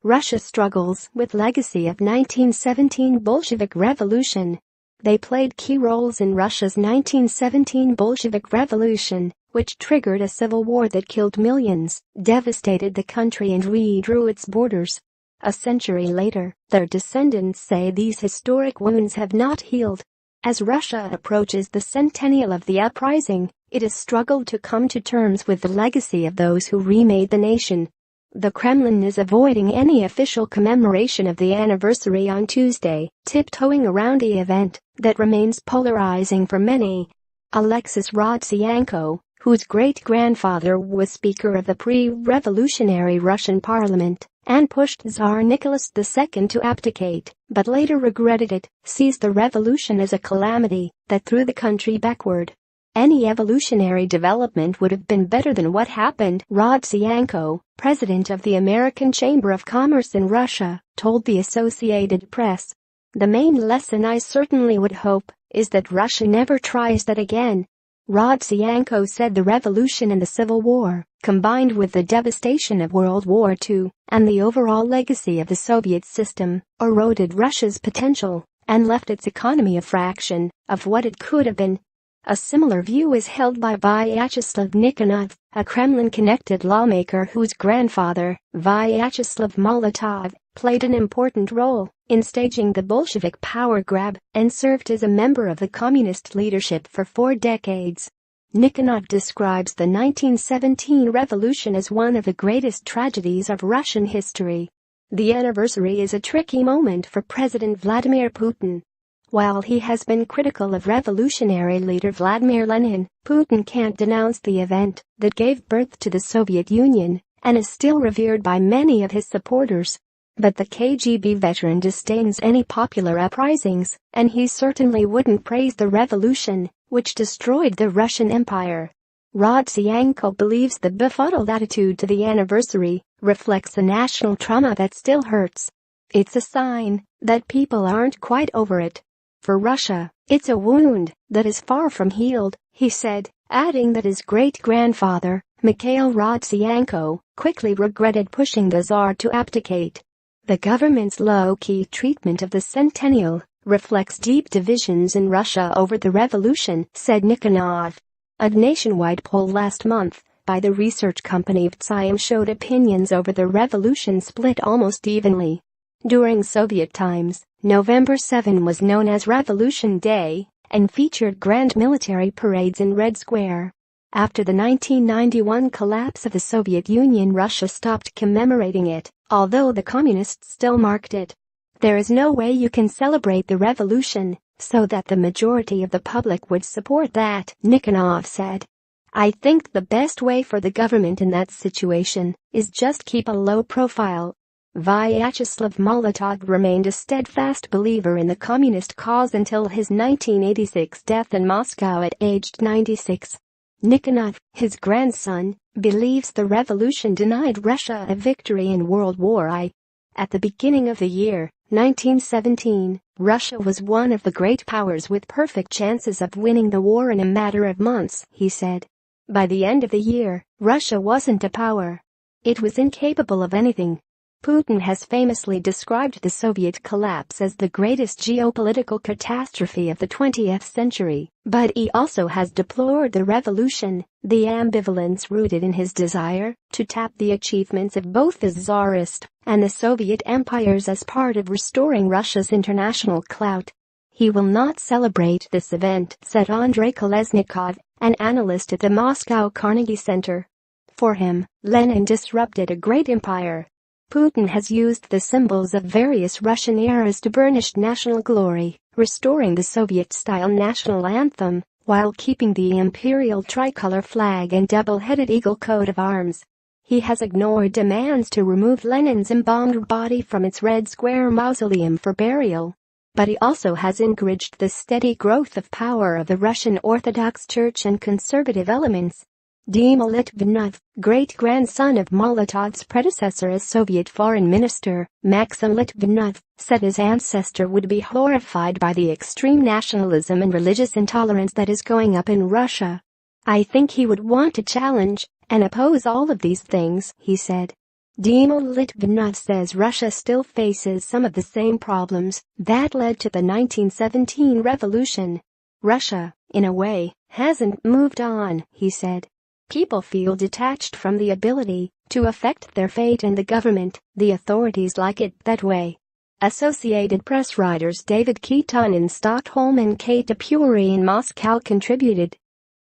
Russia struggles with legacy of 1917 Bolshevik Revolution. They played key roles in Russia's 1917 Bolshevik Revolution, which triggered a civil war that killed millions, devastated the country and redrew its borders. A century later, their descendants say these historic wounds have not healed. As Russia approaches the centennial of the uprising, it has struggled to come to terms with the legacy of those who remade the nation. The Kremlin is avoiding any official commemoration of the anniversary on Tuesday, tiptoeing around the event that remains polarizing for many. Alexis Rodzianko, whose great-grandfather was Speaker of the pre-revolutionary Russian parliament and pushed Tsar Nicholas II to abdicate, but later regretted it, sees the revolution as a calamity that threw the country backward. Any evolutionary development would have been better than what happened, Rodzianko, president of the American Chamber of Commerce in Russia, told the Associated Press. The main lesson, I certainly would hope, is that Russia never tries that again. Rodzianko said the revolution and the Civil War, combined with the devastation of World War II and the overall legacy of the Soviet system, eroded Russia's potential and left its economy a fraction of what it could have been. A similar view is held by Vyacheslav Nikonov, a Kremlin-connected lawmaker whose grandfather, Vyacheslav Molotov, played an important role in staging the Bolshevik power grab and served as a member of the communist leadership for 4 decades. Nikonov describes the 1917 revolution as one of the greatest tragedies of Russian history. The anniversary is a tricky moment for President Vladimir Putin. While he has been critical of revolutionary leader Vladimir Lenin, Putin can't denounce the event that gave birth to the Soviet Union and is still revered by many of his supporters. But the KGB veteran disdains any popular uprisings, and he certainly wouldn't praise the revolution, which destroyed the Russian Empire. Rodzianko believes the befuddled attitude to the anniversary reflects a national trauma that still hurts. It's a sign that people aren't quite over it. For Russia, it's a wound that is far from healed, he said, adding that his great-grandfather, Mikhail Rodzianko, quickly regretted pushing the Tsar to abdicate. The government's low-key treatment of the centennial reflects deep divisions in Russia over the revolution, said Nikonov. A nationwide poll last month by the research company Vtsiam showed opinions over the revolution split almost evenly. During Soviet times, November 7 was known as Revolution Day and featured grand military parades in Red Square. After the 1991 collapse of the Soviet Union, Russia stopped commemorating it, although the communists still marked it. There is no way you can celebrate the revolution so that the majority of the public would support that, Nikonov said. I think the best way for the government in that situation is just keep a low profile. Vyacheslav Molotov remained a steadfast believer in the communist cause until his 1986 death in Moscow at aged 96. Nikonov, his grandson, believes the revolution denied Russia a victory in World War I. At the beginning of the year, 1917, Russia was one of the great powers with perfect chances of winning the war in a matter of months, he said. By the end of the year, Russia wasn't a power. It was incapable of anything. Putin has famously described the Soviet collapse as the greatest geopolitical catastrophe of the 20th century, but he also has deplored the revolution, the ambivalence rooted in his desire to tap the achievements of both the Tsarist and the Soviet empires as part of restoring Russia's international clout. He will not celebrate this event, said Andrei Kolesnikov, an analyst at the Moscow Carnegie Center. For him, Lenin disrupted a great empire. Putin has used the symbols of various Russian eras to burnish national glory, restoring the Soviet-style national anthem, while keeping the imperial tricolor flag and double-headed eagle coat of arms. He has ignored demands to remove Lenin's embalmed body from its Red Square mausoleum for burial. But he also has encouraged the steady growth of power of the Russian Orthodox Church and conservative elements. Dima Litvinov, great-grandson of Molotov's predecessor as Soviet foreign minister, Maxim Litvinov, said his ancestor would be horrified by the extreme nationalism and religious intolerance that is going up in Russia. I think he would want to challenge and oppose all of these things, he said. Dima Litvinov says Russia still faces some of the same problems that led to the 1917 revolution. Russia, in a way, hasn't moved on, he said. People feel detached from the ability to affect their fate, and the authorities like it that way. Associated Press writers David Keaton in Stockholm and Kate Apuri in Moscow contributed.